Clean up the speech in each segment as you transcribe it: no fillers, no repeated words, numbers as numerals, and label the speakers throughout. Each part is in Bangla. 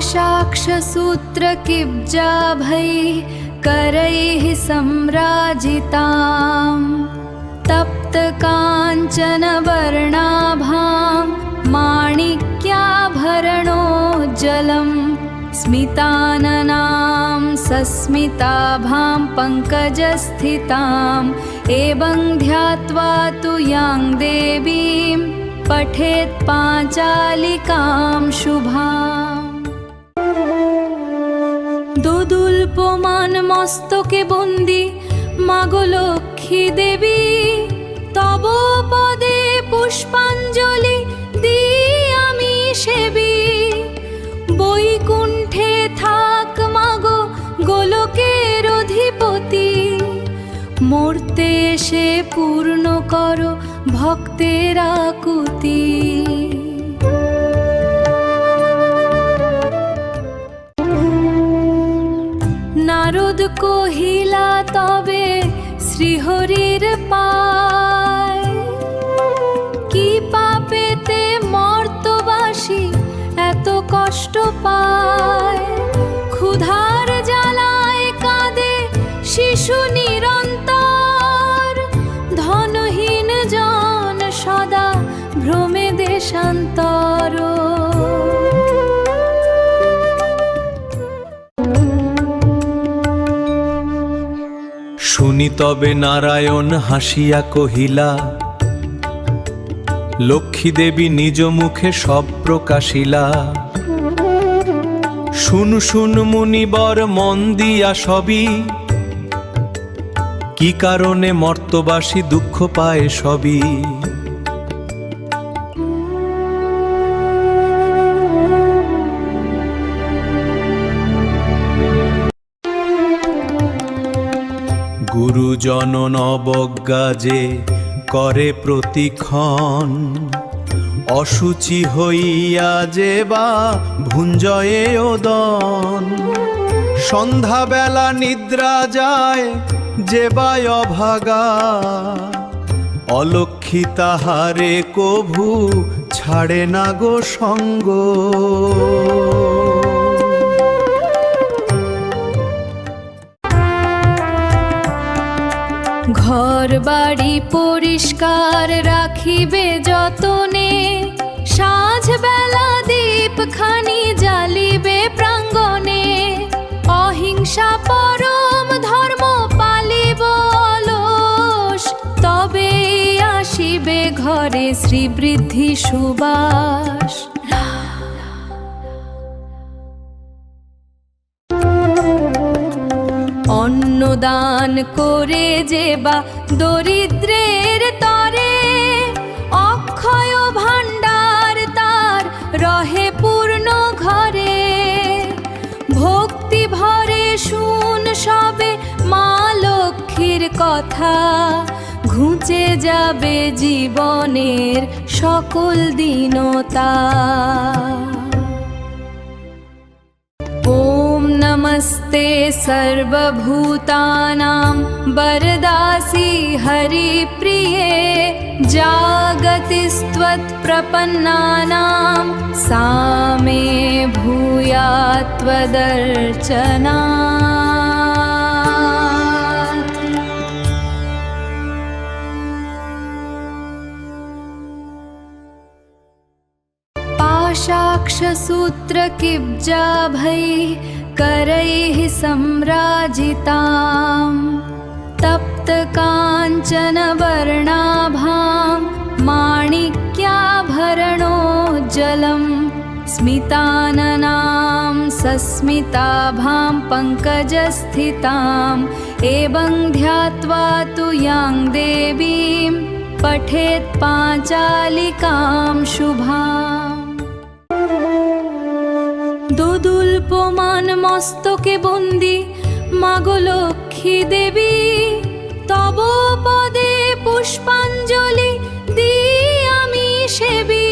Speaker 1: पाशाक्षसूत्रकिब्जाभैः करैः सम्राजितां तप्तकाञ्चनवर्णाभां माणिक्याभरणोज्ज्वलं स्मिताननां सस्मिताभां पङ्कजस्थिताम् एवं ध्यात्वा तु यां देवीं पठेत् पाञ्चालिकां शुभाम्। दोदुल्यमान मस्तके बंदी मागो लक्ष्मी देवी तब पदे पुष्पाञ्जलि दिई आमि सेबी बैकुण्ठे थाक मागो गोलकेर अधिपति मरते एसे पूर्ण करो भक्तेर आकुति। नारद कहिला तबे श्रीहरिर पाय कि पापेते मर्तबासी एत कष्ट पाय क्षुधार জ্বালায় काঁদे शिशु निरंतर धनहीन जन सदा भ्रमे देशान्तर।
Speaker 2: শুনি তবে নারায়ণ হাসিয়া কহিলা লক্ষ্মী দেবী নিজ মুখে সব প্রকাশিলা। শুনু শুনু মুনিবর মন দিয়া সবই কি কারণে মর্তবাসী দুঃখ পায় সবই। গুরুজন অবজ্ঞা যে করে প্রতিক্ষণ অসুচি হইয়া যে বা ভুঞ্জয়ে ওদন সন্ধ্যাবেলা নিদ্রা যায় যে বা অভাগা অলক্ষ্মী তাহারে কভু ছাড়ে না গো সঙ্গ।
Speaker 1: घर बाड़ी परिष्कार राखिबे जतने साँझ बेला दीप खानी जालिबे प्रांगणे अहिंसा परम धर्म पालिब अलस तबे आसिबे घरे श्रीबृद्धि सुबास। अन्नदान करे जेबा दरिद्रेर तरे अक्षय भाण्डार तार रहे पूर्ण घरे भक्ति भरे शुन सबे मा लक्ष्मीर कथा घुचे जाबे जीवनेर सकल दीनता। नमस्ते सर्वभूतानां वरदासी हरिप्रिये जागतिस्त्वत्प्रपन्नानां सामे भूयात् त्वदर्चनात्। पाशाक्षसूत्रकिब्जाभैः करैः सम्राजितां तप्तकाञ्चनवर्णाभां माणिक्याभरणोज्ज्वलं स्मिताननां सस्मिताभां पङ्कजस्थिताम् एवं ध्यात्वा तु यां देवीं पठेत् पाञ्चालिकां शुभाम्। दोदुल्यमान मस्तके बंदी मागो लक्ष्मी देवी तब पदे पुष्पाञ्जलि दिई आमि सेबी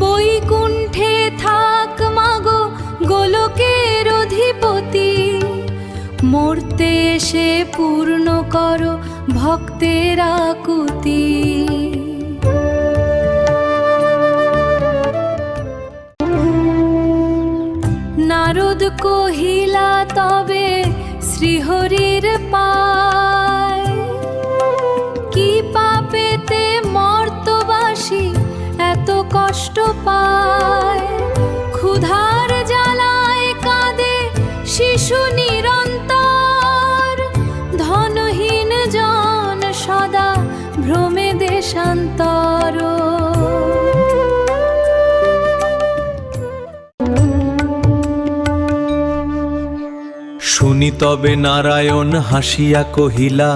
Speaker 1: बैकुण्ठे थाक मागो गोलकेर अधिपति मरते एसे पूर्ण करो भक्तेर आकुति। নারদ কহিলা তবে শ্রীহরির পায়, কি পাপেতে মর্তবাসী এত কষ্ট পায়। ক্ষুধার জ্বালায় কাঁদে শিশু নিরন্তর, ধনহীন জন সদা ভ্রমে দেশান্তর।
Speaker 2: শুনি তবে নারায়ণ হাসিয়া কহিলা,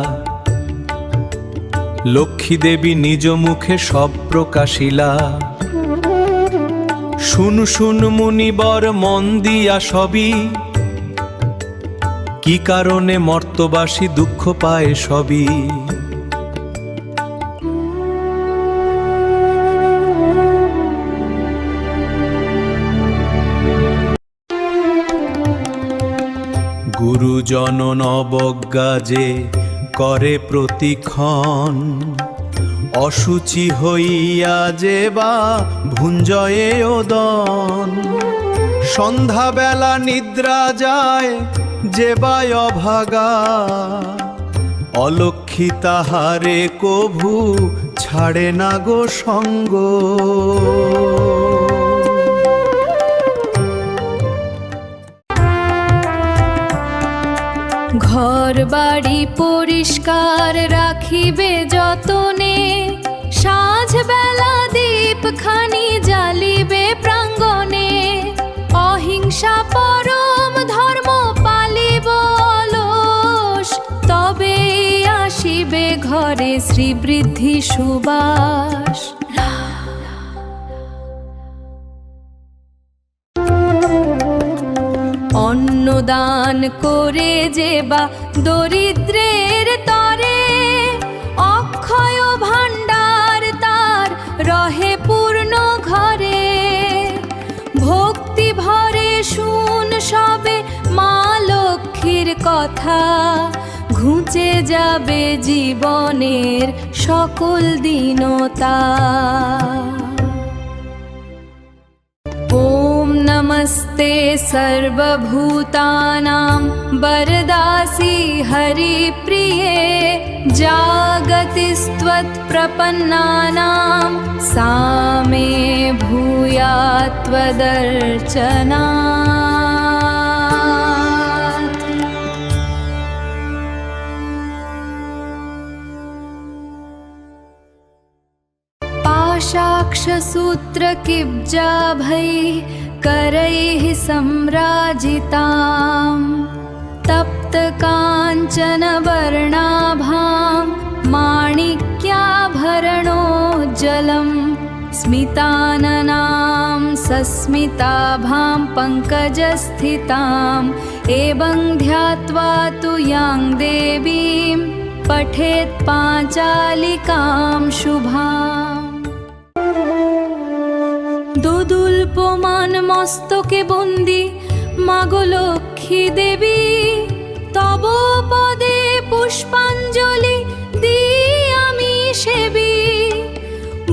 Speaker 2: লক্ষ্মী দেবী নিজ মুখে সব প্রকাশিলা। শুন শুন মুনিবর মন দিয়া সবই, কি কারণে মর্তবাসী দুঃখ পায় সবই। গুরুজন অবজ্ঞা যে করে প্রতিক্ষণ, অসুচি হইয়া যে বা ভুঞ্জয়ে ওদন। সন্ধ্যাবেলা নিদ্রা যায় যে বা অভাগা, অলক্ষী তাহারে কভু ছাড়ে না গো সঙ্গ।
Speaker 1: ঘর বাড়ি পরিষ্কার রাখিবে যতনে, সাঁঝ বেলা দীপ খানি জ্বালিবে প্রাঙ্গণে। অহিংসা পরম ধর্ম পালিব অলস, তবে আসিবে ঘরে শ্রীবৃদ্ধি সুবাস। অন্নদান করে যে বা দরিদ্রের তরে, অক্ষয় ভাণ্ডার তার রহে পূর্ণ ঘরে। ভক্তি ভরে শুন সবে মা লক্ষ্মীর কথা, ঘুচে যাবে জীবনের সকল দীনতা। ॐ नमस्ते सर्वभूतानां वरदासि हरिप्रिये, जागतिस्त्वत्प्रपन्नानां सा मे भूयात् त्वदर्चनात्। पाशाक्षसूत्रकिब्जाभैः करैः सम्राजितां, तप्तकाञ्चनवर्णाभां माणिक्याभरणोज्ज्वलं। स्मिताननां सस्मिताभां पङ्कजस्थिताम्, एवं ध्यात्वा तु यां देवीं पठेत् पाञ्चालिकां शुभाम्। দোদুল্যমান মস্তকে বন্দি মাগো লক্ষ্মী দেবী, তব পদে পুষ্পাঞ্জলি দিই আমি সেবী।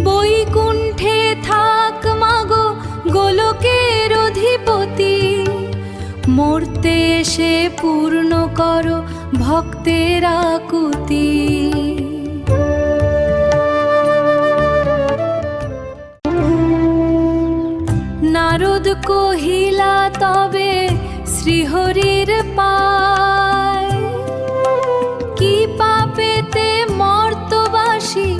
Speaker 1: বৈকুণ্ঠে থাক মাগো গোলকের অধিপতি, মর্তে এসে পূর্ণ করো ভক্তের আকুতি। নারদ কহিলা তবে শ্রীহরির পায়, কি পাপেতে মর্তবাসী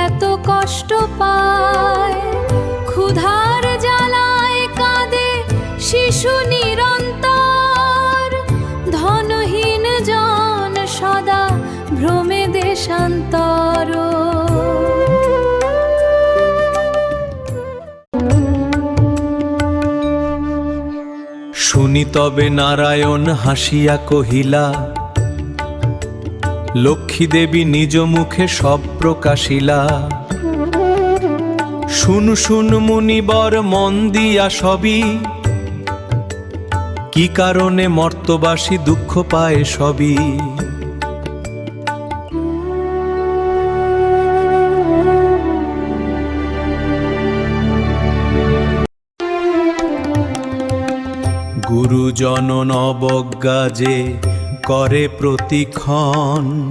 Speaker 1: এত কষ্ট পায়। ক্ষুধার জ্বালায় কাঁদে শিশু নিরন্তর, ধনহীন জন সদা ভ্রমে দেশান্তর।
Speaker 2: শুনি তবে নারায়ণ হাসিয়া কহিলা, লক্ষ্মী দেবী নিজ মুখে সব প্রকাশিলা। শুন শুন মুনিবর মন দিয়া সবই, কি কারণে মর্তবাসী দুঃখ পায় সবই। গুরুজন অবজ্ঞা যে করে প্রতিক্ষণ,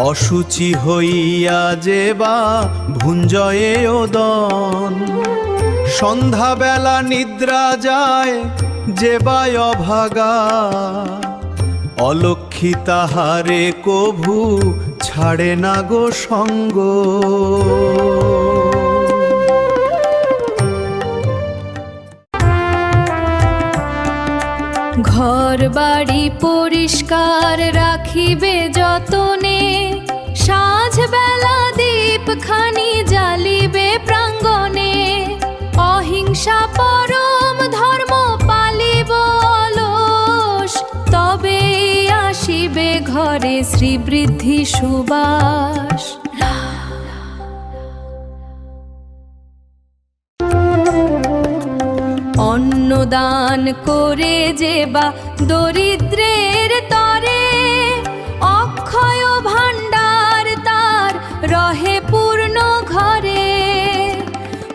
Speaker 2: অসুচি হইয়া যে বা ভুঞ্জয়ে ওদন, সন্ধ্যাবেলা নিদ্রা যায় যে বা অভাগা, অলক্ষী তাহারে কভু ছাড়ে না গো সঙ্গ।
Speaker 1: ঘর বাড়ি পরিষ্কার রাখিবে যতনে, সাঁঝ বেলা দীপ খানি জ্বালিবে প্রাঙ্গণে, অহিংসা পরম ধর্ম পালিব অলস, তবে আসিবে ঘরে শ্রীবৃদ্ধি সুবাস। অন্নদান করে যে বা দরিদ্রের তরে, অক্ষয় ভাণ্ডার তার রহে পূর্ণ ঘরে।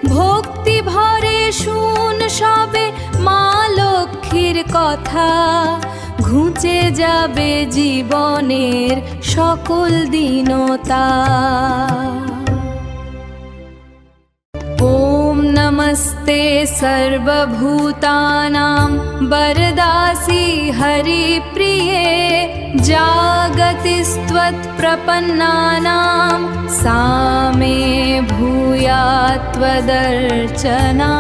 Speaker 1: ভক্তি ভরে শুন সবে মা লক্ষ্মীর কথা, ঘুচে যাবে জীবনের সকল দীনতা। ॐ नमस्ते सर्वभूतानां वरदासि हरिप्रिये, जागतिस्त्वत्प्रपन्नानां सा मे भूयात् त्वदर्चना।